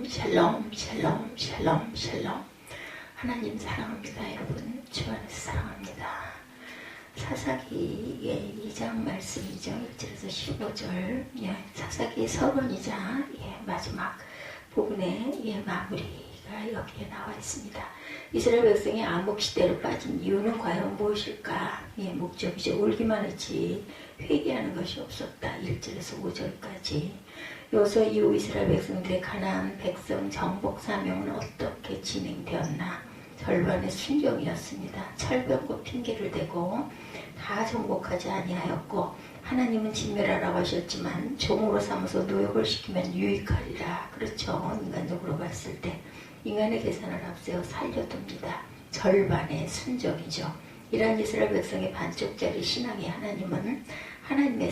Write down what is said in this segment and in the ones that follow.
샬롬 샬롬 샬롬 샬롬. 하나님 사랑합니다. 여러분 주 안에서 사랑합니다. 사사기 2장 말씀이죠. 1절에서 15절. 사사기 서론이자 마지막 부분의 마무리가 여기에 나와 있습니다. 이스라엘 백성이 암흑시대로 빠진 이유는 과연 무엇일까? 목적이죠. 울기만 했지 회개하는 것이 없었다. 1절에서 5절까지. 여호수아 이후 이스라엘 백성들의 가나안 백성 정복 사명은 어떻게 진행되었나? 절반의 순종이었습니다. 철벽과 핑계를 대고 다 정복하지 아니하였고, 하나님은 진멸하라고 하셨지만 종으로 삼아서 노역을 시키면 유익하리라. 그렇죠. 인간적으로 봤을 때 인간의 계산을 앞세워 살려둡니다. 절반의 순종이죠. 이러한 이스라엘 백성의 반쪽짜리 신앙의 하나님은 하나님의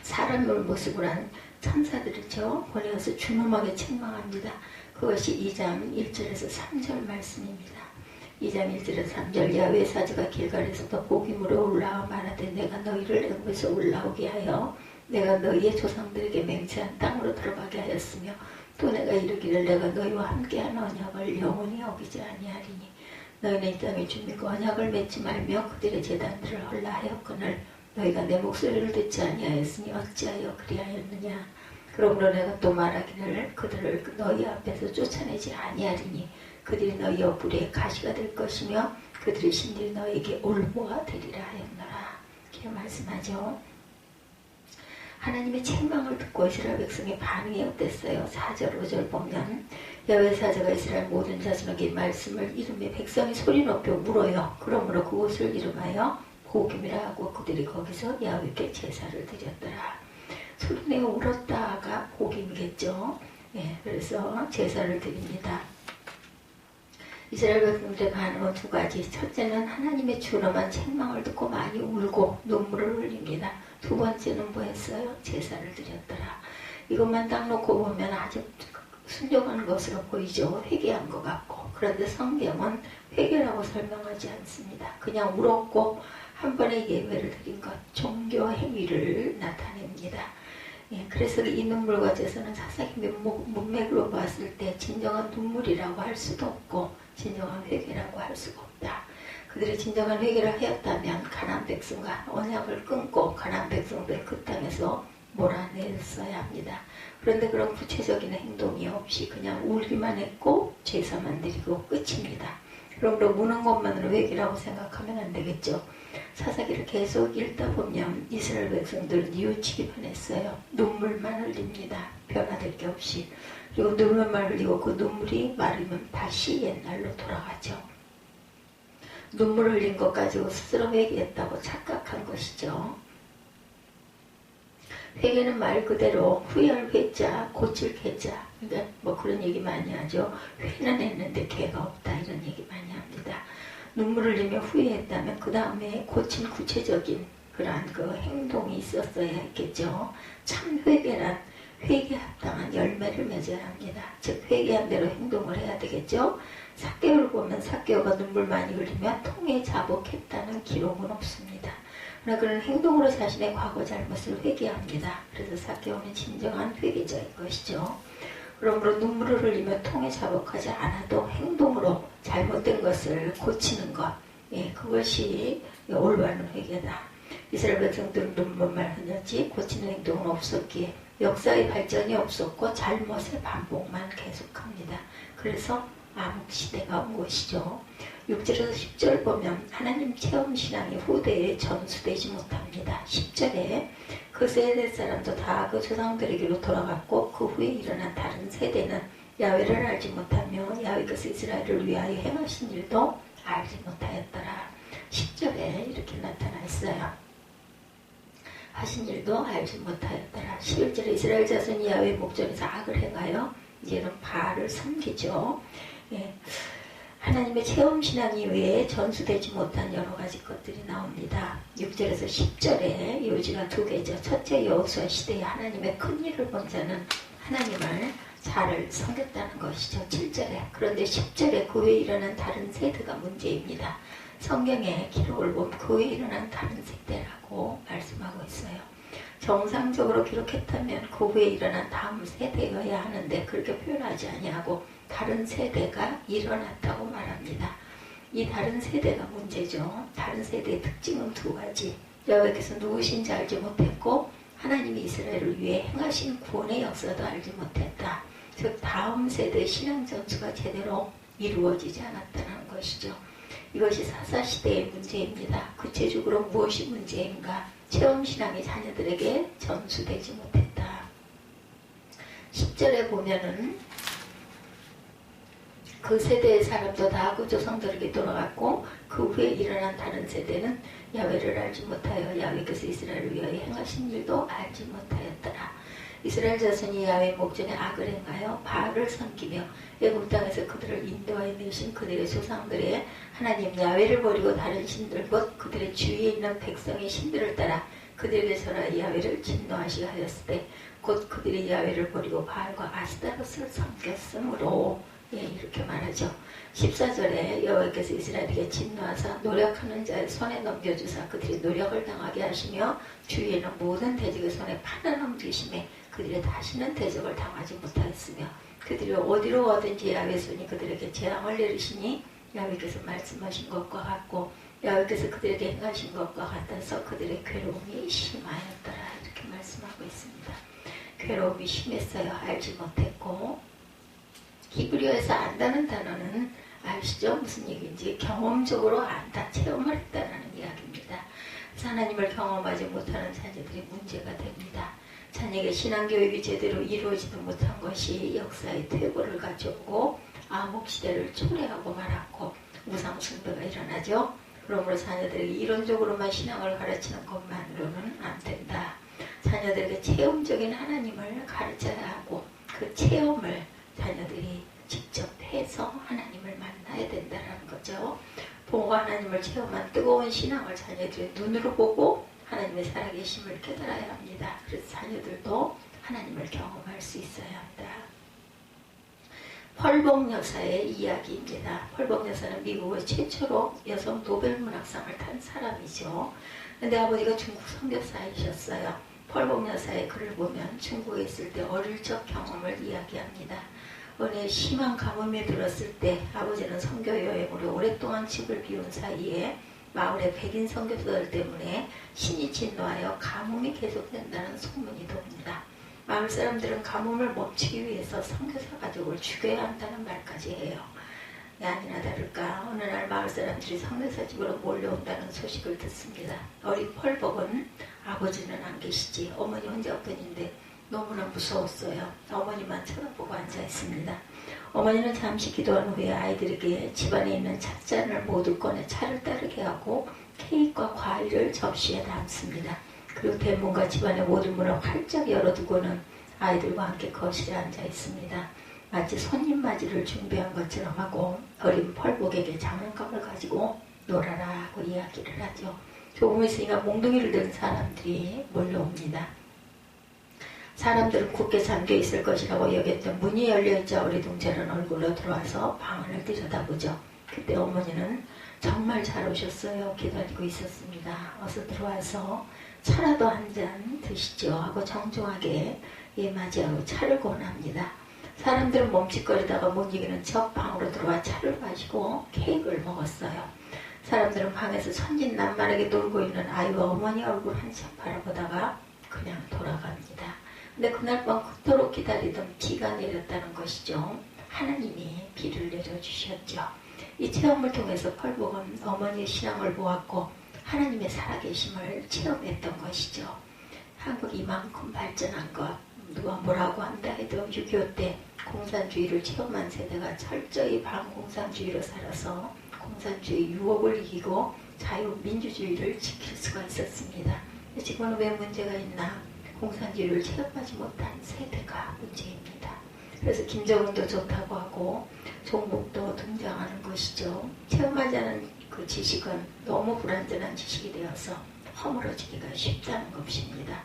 사람을 모습으로 한 천사들이죠. 보내어서 준엄하게 책망합니다. 그것이 2장 1절에서 3절 말씀입니다. 2장 1절에서 3절. 야훼 사자가 길갈에서도 복임으로 올라와 말하되 내가 너희를 애굽에서 올라오게 하여 내가 너희의 조상들에게 맹세한 땅으로 들어가게 하였으며, 또 내가 이르기를 내가 너희와 함께한 언약을 영원히 어기지 아니하리니 너희는 이 땅에 주민과 언약을 맺지 말며 그들의 제단들을 헐라 하였거늘 너희가 내 목소리를 듣지 아니하였으니 어찌하여 그리하였느냐. 그러므로 내가 또 말하기를 그들을 너희 앞에서 쫓아내지 아니하리니 그들이 너희 옆구리에 가시가 될 것이며 그들의 신들이 너희에게 올무가 되리라 하였노라. 이렇게 말씀하죠. 하나님의 책망을 듣고 이스라엘 백성의 반응이 어땠어요? 4절 5절 보면 야훼 사자가 이스라엘 모든 자손에게 말씀을 이르며 백성이 소리 높여 울어요. 그러므로 그곳을 이름하여 복임이라 하고 그들이 거기서 야훼께 제사를 드렸더라. 소리내어 울었다가 복임이겠죠. 그래서 제사를 드립니다. 이스라엘 백성들의 반응은 두 가지. 첫째는 하나님의 준엄한 책망을 듣고 많이 울고 눈물을 흘립니다. 두 번째는 뭐 했어요? 제사를 드렸더라. 이것만 딱 놓고 보면 아주 순종한 것으로 보이죠. 회개한 것 같고. 그런데 성경은 회개라고 설명하지 않습니다. 그냥 울었고 한 번의 예배를 드린 것, 종교 행위를 나타냅니다. 그래서 이 눈물과 제사는 사사기 문맥으로 봤을 때 진정한 눈물이라고 할 수도 없고 진정한 회개라고 할 수가 없다. 그들이 진정한 회개를 하였다면 가나안 백성과 언약을 끊고 가나안 백성들 그 땅에서 몰아냈어야 합니다. 그런데 그런 구체적인 행동이 없이 그냥 울기만 했고 제사만 드리고 끝입니다. 그러므로 우는 것만으로 회개라고 생각하면 안 되겠죠. 사사기를 계속 읽다 보면 이스라엘 백성들은 뉘우치기만 했어요. 눈물만 흘립니다. 변화될 게 없이. 그리고 눈물만 흘리고 그 눈물이 마르면 다시 옛날로 돌아가죠. 눈물 흘린 것 가지고 스스로 회개했다고 착각한 것이죠. 회개는 말 그대로 후회할 회자, 고칠 개자. 그러니까 뭐 그런 얘기 많이 하죠. 회는 했는데 개가 없다 이런 얘기 많이 합니다. 눈물을 흘리며 후회했다면 그 다음에 고친 구체적인 그러한 그 행동이 있었어야 했겠죠. 참 회개란 회개에 합당한 열매를 맺어야 합니다. 즉 회개한 대로 행동을 해야 되겠죠. 삭개오를 보면 삭개오가 눈물 많이 흘리며 통에 자복했다는 기록은 없습니다. 그러나 그런 행동으로 자신의 과거 잘못을 회개합니다. 그래서 삭개오는 진정한 회개자인 것이죠. 그러므로 눈물을 흘리며 통에 자복하지 않아도 행동으로 잘못된 것을 고치는 것, 그것이 올바른 회개다. 이스라엘 백성들은 눈물만 흘렸지 고치는 행동은 없었기에 역사의 발전이 없었고 잘못의 반복만 계속합니다. 그래서 암흑시대가 온 것이죠. 6절에서 10절 보면 하나님 체험신앙이 후대에 전수되지 못합니다. 10절에 그 세대 사람도 다 그 조상들에게로 돌아갔고 그 후에 일어난 다른 세대는 야훼를 알지 못하며 야훼께서 이스라엘을 위하여 행하신 일도 알지 못하였더라. 10절에 이렇게 나타나 있어요. 하신 일도 알지 못하였더라. 11절에 이스라엘 자손이 야훼 목전에서 악을 행하여 이제는 바알을 섬기죠. 하나님의 체험신앙 이외에 전수되지 못한 여러 가지 것들이 나옵니다. 6절에서 10절에 요지가 두 개죠. 첫째, 여호수아 시대에 하나님의 큰 일을 본 자는 하나님을 잘 섬겼다는 것이죠. 7절에. 그런데 10절에 그 후에 일어난 다른 세대가 문제입니다. 성경의 기록을 보면 그 후에 일어난 다른 세대라고 말씀하고 있어요. 정상적으로 기록했다면 그 후에 일어난 다음 세대여야 하는데 그렇게 표현하지 아니하고 다른 세대가 일어났다고 말합니다. 이 다른 세대가 문제죠. 다른 세대의 특징은 두 가지. 여호와께서 누구신지 알지 못했고 하나님이 이스라엘을 위해 행하신 구원의 역사도 알지 못했다. 즉 다음 세대의 신앙 전수가 제대로 이루어지지 않았다는 것이죠. 이것이 사사시대의 문제입니다. 구체적으로 무엇이 문제인가? 체험신앙이 자녀들에게 전수되지 못했다. 10절에 보면은 그 세대의 사람도 다 구조성들에게 돌아갔고 그 후에 일어난 다른 세대는 야훼를 알지 못하여 야훼께서 이스라엘을 위하여 행하신 일도 알지 못하였더라. 이스라엘 자손이 야훼 목전에 악을 행하여 바알을 섬기며 애굽 땅에서 그들을 인도하여 내신 그들의 조상들의 하나님 야훼를 버리고 다른 신들 곧 그들의 주위에 있는 백성의 신들을 따라 그들에게 절하여 야훼를 진노하시게 하였을 때 곧 그들이 야훼를 버리고 바알과 아스타롯을 섬겼으므로 이렇게 말하죠. 14절에 여호와께서 이스라엘에게 진노하사 노력하는 자의 손에 넘겨주사 그들이 노력을 당하게 하시며 주위에는 모든 대적의 손에 판을 넘기심에 그들이 다시는 대적을 당하지 못하였으며 그들이 어디로 가든지 야훼 손이 그들에게 재앙을 내리시니 야훼께서 말씀하신 것과 같고 야훼께서 그들에게 행하신 것과 같아서 그들의 괴로움이 심하였더라. 이렇게 말씀하고 있습니다. 괴로움이 심했어요. 알지 못했고 히브리어에서 안다는 단어는 아시죠? 무슨 얘기인지 경험적으로 안다, 체험을 했다는 이야기입니다. 그래서 하나님을 경험하지 못하는 자녀들이 문제가 됩니다. 자녀에게 신앙교육이 제대로 이루어지지 못한 것이 역사의 퇴보를 가져오고 암흑시대를 초래하고 말았고 우상숭배가 일어나죠. 그러므로 자녀들에게 이론적으로만 신앙을 가르치는 것만으로는 안 된다. 자녀들에게 체험적인 하나님을 가르쳐야 하고 그 체험을 자녀들이 직접 해서 하나님을 만나야 된다는 거죠. 부모가 하나님을 체험한 뜨거운 신앙을 자녀들의 눈으로 보고 하나님의 살아계심을 깨달아야 합니다. 그래서 자녀들도 하나님을 경험할 수 있어야 한다. 펄복 여사의 이야기입니다. 펄복 여사는 미국의 최초로 여성 노벨문학상을 탄 사람이죠. 근데 아버지가 중국 선교사이셨어요. 펄복 여사의 글을 보면 중국에 있을 때 어릴 적 경험을 이야기합니다. 어느 심한 가뭄이 들었을 때 아버지는 선교 여행으로 오랫동안 집을 비운 사이에 마을의 백인 선교사들 때문에 신이 진노하여 가뭄이 계속된다는 소문이 돕니다. 마을 사람들은 가뭄을 멈추기 위해서 선교사 가족을 죽여야 한다는 말까지 해요. 아니나 다를까 어느 날 마을 사람들이 선교사 집으로 몰려온다는 소식을 듣습니다. 어린 펄복은 아버지는 안 계시지 어머니 혼자뿐인데 너무나 무서웠어요. 어머니만 쳐다보고 앉아있습니다. 어머니는 잠시 기도한 후에 아이들에게 집안에 있는 찻잔을 모두 꺼내 차를 따르게 하고 케이크와 과일을 접시에 담습니다. 그리고 대문과 집안의 모든 문을 활짝 열어두고는 아이들과 함께 거실에 앉아있습니다. 마치 손님 맞이를 준비한 것처럼 하고 어린 펄복에게 장난감을 가지고 놀아라 하고 이야기를 하죠. 조금 있으니까 몽둥이를 든 사람들이 몰려옵니다. 사람들은 굳게 잠겨있을 것이라고 여겼던 문이 열려있자 어리둥절한 얼굴로 들어와서 방안을 들여다보죠. 그때 어머니는 정말 잘 오셨어요. 기다리고 있었습니다. 어서 들어와서 차라도 한 잔 드시죠 하고 정중하게 맞이하고 차를 권합니다. 사람들은 멈칫거리다가 못 이기는 척 방으로 들어와 차를 마시고 케이크를 먹었어요. 사람들은 방에서 천진난만하게 놀고 있는 아이와 어머니 얼굴 한참 바라보다가 그냥 돌아갑니다. 근데 그날 밤 그토록 기다리던 비가 내렸다는 것이죠. 하나님이 비를 내려주셨죠. 이 체험을 통해서 펄복은 어머니의 신앙을 보았고 하나님의 살아계심을 체험했던 것이죠. 한국이 이만큼 발전한 것 누가 뭐라고 한다 해도 6.25 때 공산주의를 체험한 세대가 철저히 반공산주의로 살아서 공산주의 유혹을 이기고 자유민주주의를 지킬 수가 있었습니다. 지금은 왜 문제가 있나? 공산주의를 체험하지 못한 세대가 문제입니다. 그래서 김정은도 좋다고 하고 종북도 등장하는 것이죠. 체험하지 않은 그 지식은 너무 불완전한 지식이 되어서 허물어지기가 쉽다는 것입니다.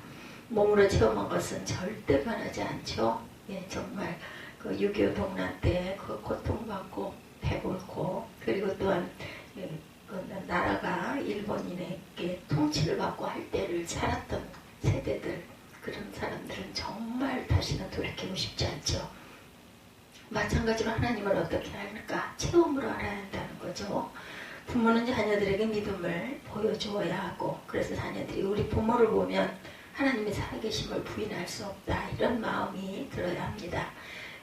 몸으로 체험한 것은 절대 변하지 않죠. 정말 그 6.25 동란 때 그 고통받고 배고프고 그리고 또한 그 나라가 일본인에게 통치를 받고 할 때를 살았던 세대들, 그런 사람들은 정말 다시는 돌이키고 싶지 않죠. 마찬가지로 하나님을 어떻게 할까? 체험으로 알아야 한다는 거죠. 부모는 자녀들에게 믿음을 보여주어야 하고, 그래서 자녀들이 우리 부모를 보면 하나님의 살아계심을 부인할 수 없다, 이런 마음이 들어야 합니다.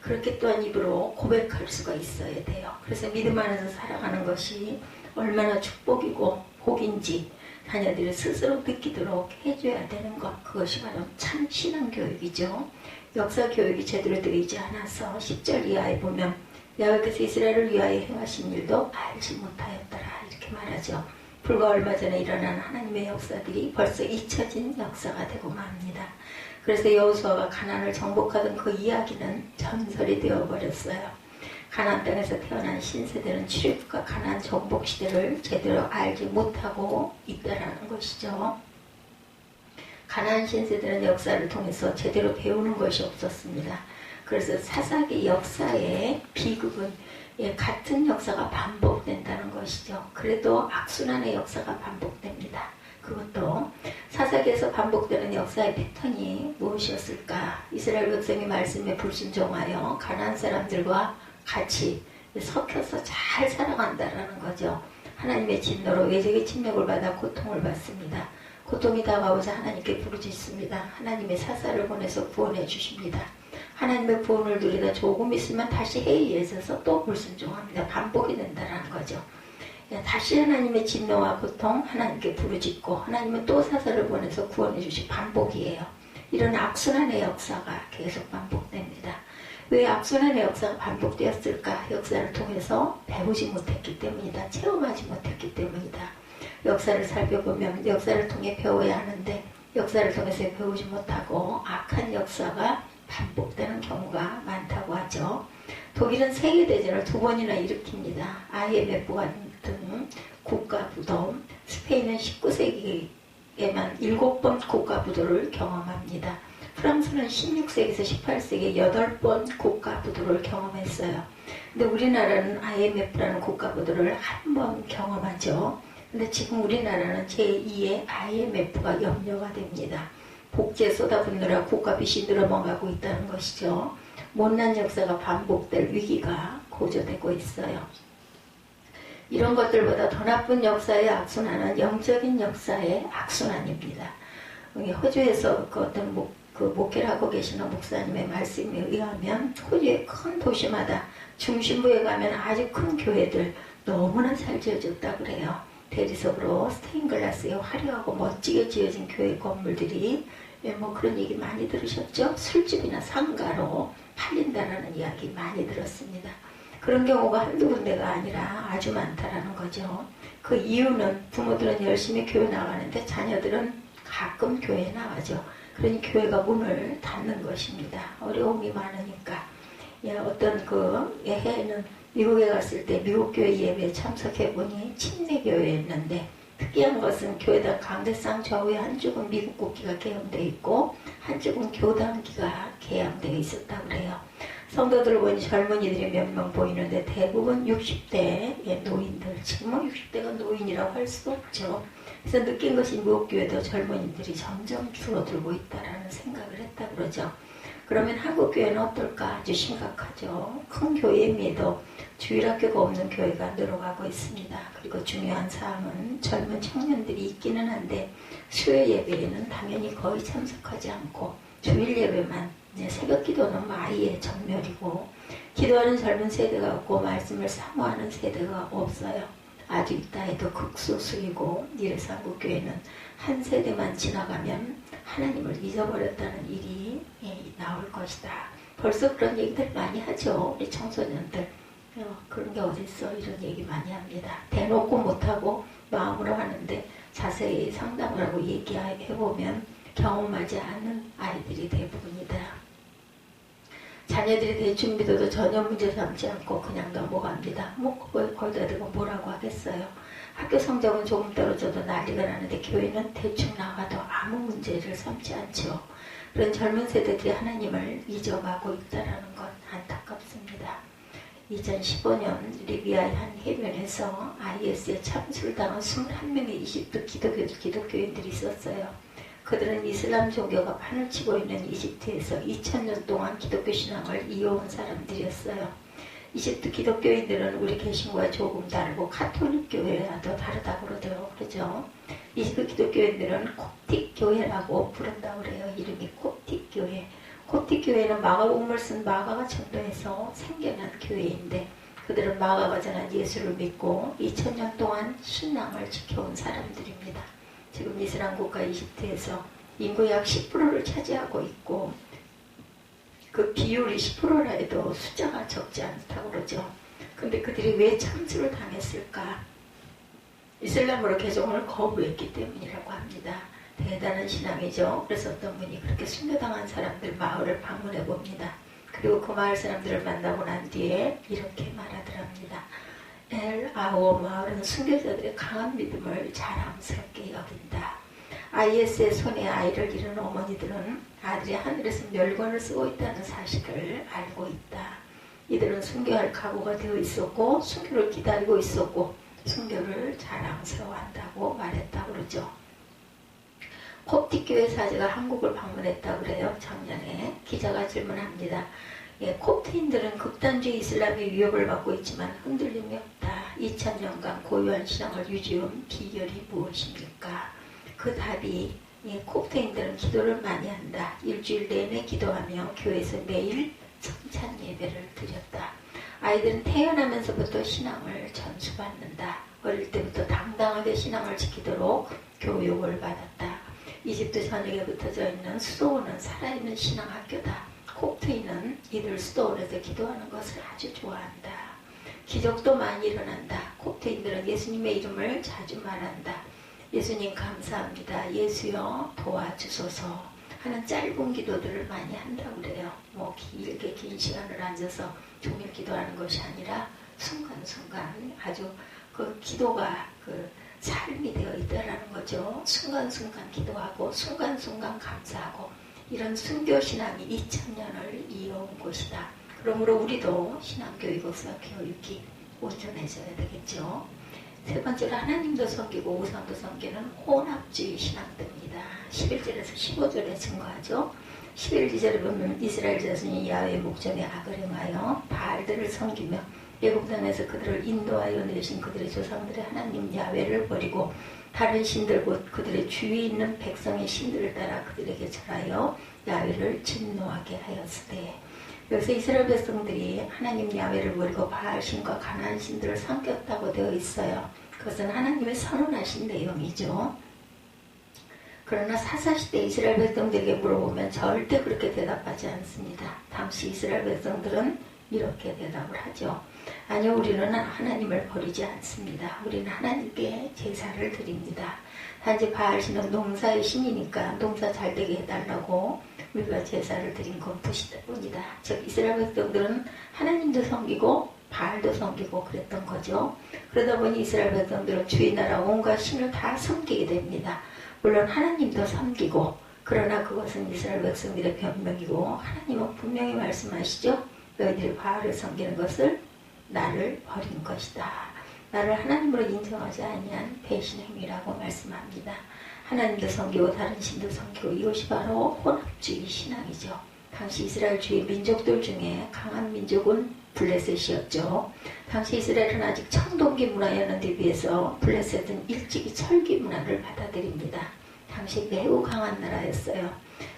그렇게 또한 입으로 고백할 수가 있어야 돼요. 그래서 믿음 안에서 살아가는 것이 얼마나 축복이고 복인지 자녀들이 스스로 느끼도록 해줘야 되는 것, 그것이 바로 참 신앙교육이죠. 역사교육이 제대로 되지 않아서 10절 이하에 보면 야훼께서 이스라엘을 위하여 행하신 일도 알지 못하였더라, 이렇게 말하죠. 불과 얼마 전에 일어난 하나님의 역사들이 벌써 잊혀진 역사가 되고 맙니다. 그래서 여호수아가 가나안을 정복하던 그 이야기는 전설이 되어버렸어요. 가나안 땅에서 태어난 신세대는 출애굽과 가나안 정복 시대를 제대로 알지 못하고 있다라는 것이죠. 가나안 신세대는 역사를 통해서 제대로 배우는 것이 없었습니다. 그래서 사사기 역사의 비극은 같은 역사가 반복된다는 것이죠. 그래도 악순환의 역사가 반복됩니다. 그것도 사사기에서 반복되는 역사의 패턴이 무엇이었을까? 이스라엘 백성이 말씀에 불순종하여 가나안 사람들과 같이 섞여서 잘 살아간다라는 거죠. 하나님의 진노로 외적의 침략을 받아 고통을 받습니다. 고통이 다가오자 하나님께 부르짖습니다. 하나님의 사사를 보내서 구원해 주십니다. 하나님의 구원을 누리다 조금 있으면 다시 해이해져서 또 불순종합니다. 반복이 된다는 거죠. 다시 하나님의 진노와 고통, 하나님께 부르짖고 하나님은 또 사사를 보내서 구원해 주시, 반복이에요. 이런 악순환의 역사가 계속 반복됩니다. 왜 악순환의 역사가 반복되었을까? 역사를 통해서 배우지 못했기 때문이다. 체험하지 못했기 때문이다. 역사를 살펴보면 역사를 통해 배워야 하는데 역사를 통해서 배우지 못하고 악한 역사가 반복되는 경우가 많다고 하죠. 독일은 세계대전을 2번이나 일으킵니다. IMF 같은 국가부도, 스페인은 19세기에만 7번 국가부도를 경험합니다. 프랑스는 16세기에서 18세기에 8번 국가부도를 경험했어요. 근데 우리나라는 IMF라는 국가부도를 한 번 경험하죠. 근데 지금 우리나라는 제2의 IMF가 염려가 됩니다. 복지에 쏟아붓느라 국가 빚이 늘어나가고 있다는 것이죠. 못난 역사가 반복될 위기가 고조되고 있어요. 이런 것들보다 더 나쁜 역사의 악순환은 영적인 역사의 악순환입니다. 호주에서 그 어떤 목회를 하고 계시는 목사님의 말씀에 의하면 호주의 큰 도시마다 중심부에 가면 아주 큰 교회들 너무나 잘 지어졌다고 그래요. 대리석으로 스테인글라스에 화려하고 멋지게 지어진 교회 건물들이 그런 얘기 많이 들으셨죠? 술집이나 상가로 팔린다라는 이야기 많이 들었습니다. 그런 경우가 한두 군데가 아니라 아주 많다라는 거죠. 그 이유는 부모들은 열심히 교회 나가는데 자녀들은 가끔 교회에 나가죠. 그러니 교회가 문을 닫는 것입니다. 어려움이 많으니까. 어떤 해에는 미국에 갔을 때 미국 교회 예배에 참석해보니 침례 교회였는데 특이한 것은 교회당 강대상 좌우에 한쪽은 미국 국기가 개양되어 있고 한쪽은 교당기가 개양되어 있었다고 그래요. 성도들을 보니 젊은이들이 몇 명 보이는데 대부분 60대의 노인들, 지금은 60대가 노인이라고 할 수 없죠. 그래서 느낀 것이 미국 교회도 젊은이들이 점점 줄어들고 있다라는 생각을 했다 그러죠. 그러면 한국 교회는 어떨까? 아주 심각하죠. 큰 교회임에도 주일학교가 없는 교회가 늘어가고 있습니다. 그리고 중요한 사항은 젊은 청년들이 있기는 한데 수요 예배에는 당연히 거의 참석하지 않고 주일 예배만, 새벽 기도는 아예 전멸이고 기도하는 젊은 세대가 없고 말씀을 사모하는 세대가 없어요. 아주 있다 해도 극소수이고 이래서 한국 교회는 한 세대만 지나가면 하나님을 잊어버렸다는 일이 나올 것이다. 벌써 그런 얘기들 많이 하죠. 우리 청소년들. 그런 게 어딨어, 이런 얘기 많이 합니다. 대놓고 못하고 마음으로 하는데 자세히 상담을 하고 얘기해보면 경험하지 않는 아이들이 대부분이다. 자녀들이 대충 믿어도 전혀 문제 삼지 않고 그냥 넘어갑니다. 거기다 대고 뭐라고 하겠어요. 학교 성적은 조금 떨어져도 난리가 나는데 교회는 대충 나가도 아무 문제를 삼지 않죠. 그런 젊은 세대들이 하나님을 잊어가고 있다는 건 안타깝습니다. 2015년 리비아의 한 해변에서 IS에 참수를 당한 21명의 이집트 기독교인들이 있었어요. 그들은 이슬람 종교가 판을 치고 있는 이집트에서 2000년 동안 기독교 신앙을 이어온 사람들이었어요. 이집트 기독교인들은 우리 개신과 조금 다르고 가톨릭 교회와도 다르다고 그러죠. 이집트 기독교인들은 콥틱 교회라고 부른다고 그래요. 이름이 콥틱 교회. 콥틱 교회는 마가복음을 쓴 마가가 전도해서 생겨난 교회인데 그들은 마가가 전한 예수를 믿고 2000년 동안 신앙을 지켜온 사람들입니다. 지금 이슬람 국가 이집트에서 인구 약 10%를 차지하고 있고 그 비율이 10%라 해도 숫자가 적지 않다고 그러죠. 근데 그들이 왜 참수를 당했을까? 이슬람으로 개종을 거부했기 때문이라고 합니다. 대단한 신앙이죠. 그래서 어떤 분이 그렇게 순교당한 사람들 마을을 방문해 봅니다. 그리고 그 마을 사람들을 만나고 난 뒤에 이렇게 말하더랍니다. 엘아오 마을은 순교자들의 강한 믿음을 자랑스럽게 여긴다. IS의 손에 아이를 잃은 어머니들은 아들이 하늘에서 멸관을 쓰고 있다는 사실을 알고 있다. 이들은 순교할 각오가 되어 있었고 순교를 기다리고 있었고 순교를 자랑스러워한다고 말했다고 그러죠. 콥틱교회 사제가 한국을 방문했다고 그래요. 작년에. 기자가 질문합니다. 콥트인들은 극단주의 이슬람의 위협을 받고 있지만 흔들림이 없다. 2000년간 고유한 신앙을 유지해온 비결이 무엇입니까? 그 답이 콥트인들은 기도를 많이 한다. 일주일 내내 기도하며 교회에서 매일 성찬 예배를 드렸다. 아이들은 태어나면서부터 신앙을 전수받는다. 어릴 때부터 당당하게 신앙을 지키도록 교육을 받았다. 이집트 전역에 붙어져 있는 수도원은 살아있는 신앙학교다. 콥트인은 이들 수도원에서 기도하는 것을 아주 좋아한다. 기적도 많이 일어난다. 콥트인들은 예수님의 이름을 자주 말한다. 예수님 감사합니다. 예수여 도와주소서 하는 짧은 기도들을 많이 한다고 그래요. 뭐 길게 긴 시간을 앉아서 종일 기도하는 것이 아니라 순간순간 아주 그 기도가 그 삶이 되어 있다라는 거죠. 순간순간 기도하고 순간순간 감사하고 이런 순교신앙이 2000년을 이어온 곳이다. 그러므로 우리도 신앙교육에서 교육이 온전해져야 되겠죠. 세 번째로 하나님도 섬기고 우상도 섬기는 혼합주의 신앙들입니다. 11절에서 15절에 증거하죠. 11절에 보면 이스라엘 자손이 야훼의 목전에 악을 행하여 바알들을 섬기며 애굽 땅에서 그들을 인도하여 내신 그들의 조상들의 하나님 야훼를 버리고 다른 신들 곧 그들의 주위에 있는 백성의 신들을 따라 그들에게 절하여 야훼를 진노하게 하였으되. 여기서 이스라엘 백성들이 하나님 야훼를 버리고 바알신과 가나안 신들을 섬겼다고 되어 있어요. 그것은 하나님의 선언하신 내용이죠. 그러나 사사시대 이스라엘 백성들에게 물어보면 절대 그렇게 대답하지 않습니다. 당시 이스라엘 백성들은 이렇게 대답을 하죠. 아니요, 우리는 하나님을 버리지 않습니다. 우리는 하나님께 제사를 드립니다. 단지 바알신은 농사의 신이니까 농사 잘 되게 해달라고 우리가 제사를 드린 것뿐이다. 즉 이스라엘 백성들은 하나님도 섬기고 바알도 섬기고 그랬던 거죠. 그러다 보니 이스라엘 백성들은 주의 나라 온갖 신을 다 섬기게 됩니다. 물론 하나님도 섬기고 그러나 그것은 이스라엘 백성들의 변명이고 하나님은 분명히 말씀하시죠. 너희들이 바알을 섬기는 것을 나를 버린 것이다. 나를 하나님으로 인정하지 아니한 배신행위라고 말씀합니다. 하나님도 섬기고 다른 신도 섬기고 이것이 바로 혼합주의 신앙이죠. 당시 이스라엘 주의 민족들 중에 강한 민족은 블레셋이었죠. 당시 이스라엘은 아직 청동기 문화였는데 비해서 블레셋은 일찍이 철기 문화를 받아들입니다. 당시 매우 강한 나라였어요.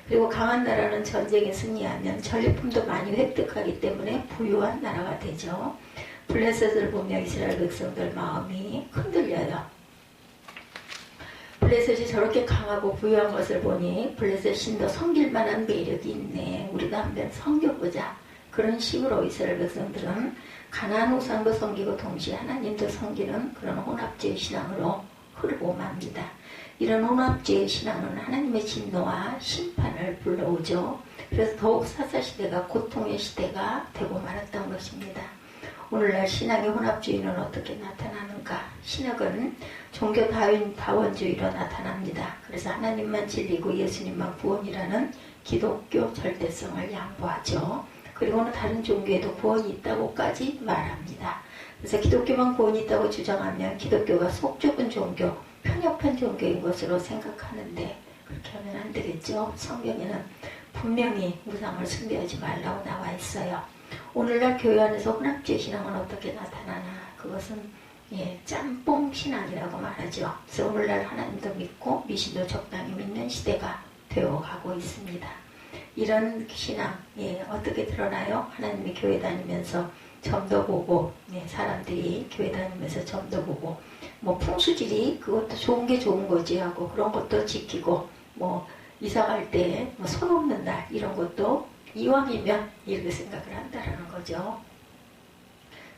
그리고 강한 나라는 전쟁에 승리하면 전리품도 많이 획득하기 때문에 부유한 나라가 되죠. 블레셋을 보며 이스라엘 백성들 마음이 흔들려요. 블레셋이 저렇게 강하고 부유한 것을 보니 블레셋 신도 섬길 만한 매력이 있네. 우리도 한번 섬겨보자. 그런 식으로 이스라엘 백성들은 가나안 우상도 섬기고 동시에 하나님도 섬기는 그런 혼합주의 신앙으로 흐르고 맙니다. 이런 혼합주의 신앙은 하나님의 진노와 심판을 불러오죠. 그래서 더욱 사사시대가 고통의 시대가 되고 말았던 것입니다. 오늘날 신앙의 혼합주의는 어떻게 나타나는가? 신학은 종교 다원주의로 나타납니다. 그래서 하나님만 진리고 예수님만 구원이라는 기독교 절대성을 양보하죠. 그리고는 다른 종교에도 구원이 있다고까지 말합니다. 그래서 기독교만 구원이 있다고 주장하면 기독교가 속 좁은 종교, 편협한 종교인 것으로 생각하는데 그렇게 하면 안 되겠죠. 성경에는 분명히 우상을 숭배하지 말라고 나와 있어요. 오늘날 교회 안에서 혼합주의 신앙은 어떻게 나타나나? 그것은 짬뽕 신앙이라고 말하죠. 그래서 오늘날 하나님도 믿고 미신도 적당히 믿는 시대가 되어가고 있습니다. 이런 신앙 어떻게 드러나요? 하나님의 교회 다니면서 점도 보고 사람들이 교회 다니면서 점도 보고 뭐 풍수지리 그것도 좋은 게 좋은 거지 하고 그런 것도 지키고 뭐 이사 갈 때 뭐 손 없는 날 이런 것도 이왕이면 이렇게 생각을 한다라는 거죠.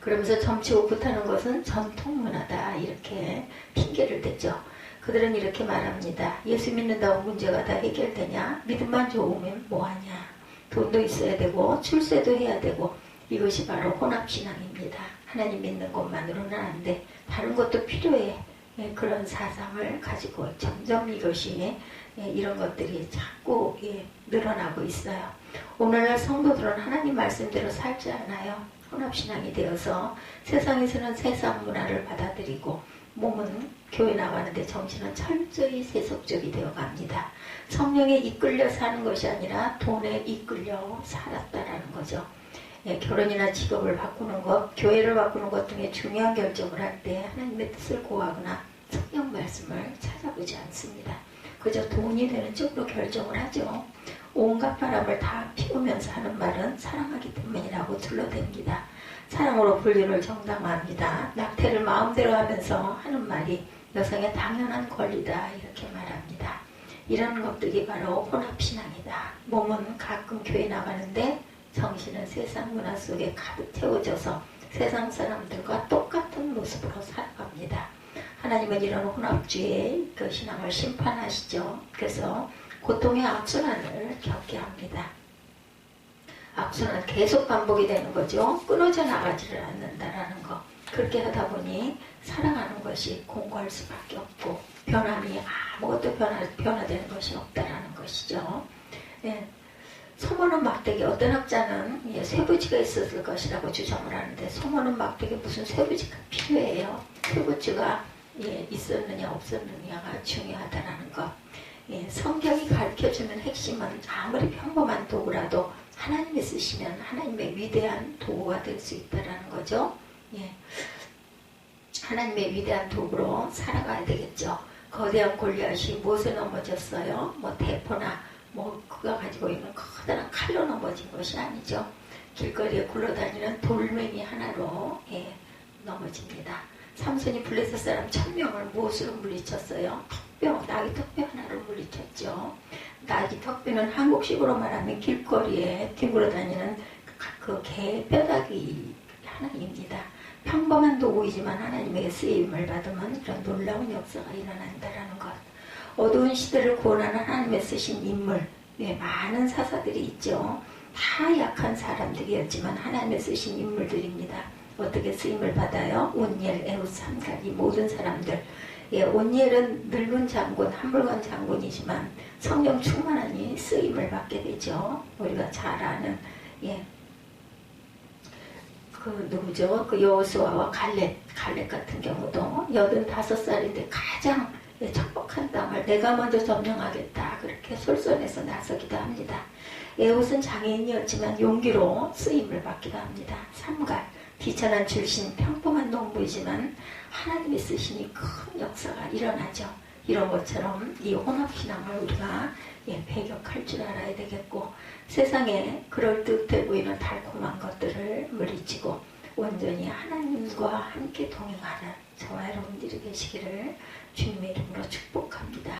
그러면서 점치고 굿하는 것은 전통문화다 이렇게 핑계를 대죠. 그들은 이렇게 말합니다. 예수 믿는다고 문제가 다 해결되냐? 믿음만 좋으면 뭐하냐? 돈도 있어야 되고 출세도 해야 되고 이것이 바로 혼합신앙입니다. 하나님 믿는 것만으로는 안 돼. 다른 것도 필요해. 그런 사상을 가지고 점점 이것이 이런 것들이 자꾸 늘어나고 있어요. 오늘날 성도들은 하나님 말씀대로 살지 않아요. 혼합신앙이 되어서 세상에서는 세상 문화를 받아들이고 몸은 교회 나가는데 정신은 철저히 세속적이 되어갑니다. 성령에 이끌려 사는 것이 아니라 돈에 이끌려 살았다라는 거죠. 결혼이나 직업을 바꾸는 것, 교회를 바꾸는 것 등의 중요한 결정을 할 때 하나님의 뜻을 고하거나 성경 말씀을 찾아보지 않습니다. 그저 돈이 되는 쪽으로 결정을 하죠. 온갖 바람을 다 피우면서 하는 말은 사랑하기 때문이라고 둘러댑니다. 사랑으로 불륜을 정당화합니다. 낙태를 마음대로 하면서 하는 말이 여성의 당연한 권리다 이렇게 말합니다. 이런 것들이 바로 혼합신앙이다. 몸은 가끔 교회 나가는데 정신은 세상 문화 속에 가득 채워져서 세상 사람들과 똑같은 모습으로 살아갑니다. 하나님은 이런 혼합주의의 그 신앙을 심판하시죠. 그래서 고통의 악순환을 겪게 합니다. 악순환 계속 반복이 되는 거죠. 끊어져 나가지를 않는다라는 거. 그렇게 하다 보니 살아가는 것이 공고할 수밖에 없고 변함이 아무것도 변화되는 것이 없다라는 것이죠. 소모는 막대기, 어떤 학자는 쇠붙이가 있었을 것이라고 주장을 하는데 소모는 막대기 무슨 쇠붙이가 필요해요. 쇠붙이가 있었느냐 없었느냐가 중요하다는 것. 성경이 가르쳐주는 핵심은 아무리 평범한 도구라도 하나님이 쓰시면 하나님의 위대한 도구가 될 수 있다는 거죠. 하나님의 위대한 도구로 살아가야 되겠죠. 거대한 골리앗이 무엇에 넘어졌어요? 뭐 대포나 뭐 그가 가지고 있는 커다란 칼로 넘어진 것이 아니죠. 길거리에 굴러다니는 돌멩이 하나로 넘어집니다. 삼손이 블레셋 사람 1000명을 무엇으로 물리쳤어요? 턱뼈, 나귀 턱뼈 하나로 물리쳤죠. 나귀 턱뼈는 한국식으로 말하면 길거리에 뒹굴어다니는 그 개 뼈다귀 하나입니다. 평범한 도구이지만 하나님의 쓰임을 받으면 이런 놀라운 역사가 일어난다는 것. 어두운 시대를 구원하는 하나님의 쓰신 인물, 많은 사사들이 있죠. 다 약한 사람들이었지만 하나님의 쓰신 인물들입니다. 어떻게 쓰임을 받아요? 온니엘, 에훗, 삼갈 이 모든 사람들. 온니엘은 늙은 장군, 한물간 장군이지만 성령 충만하니 쓰임을 받게 되죠. 우리가 잘 아는 그 누구죠? 그 여호수아와 갈렙 같은 경우도 85살인데 가장 척박한 땅을 내가 먼저 점령하겠다 그렇게 솔선해서 나서기도 합니다. 에훗은 장애인이었지만 용기로 쓰임을 받기도 합니다. 삼갈 비천한 출신 평범한 농부이지만 하나님이 쓰시니 큰 역사가 일어나죠. 이런 것처럼 이 혼합신앙을 우리가 배격할 줄 알아야 되겠고 세상에 그럴듯해 보이는 달콤한 것들을 물리치고 온전히 하나님과 함께 동행하는 저와 여러분들이 계시기를 주님의 이름으로 축복합니다.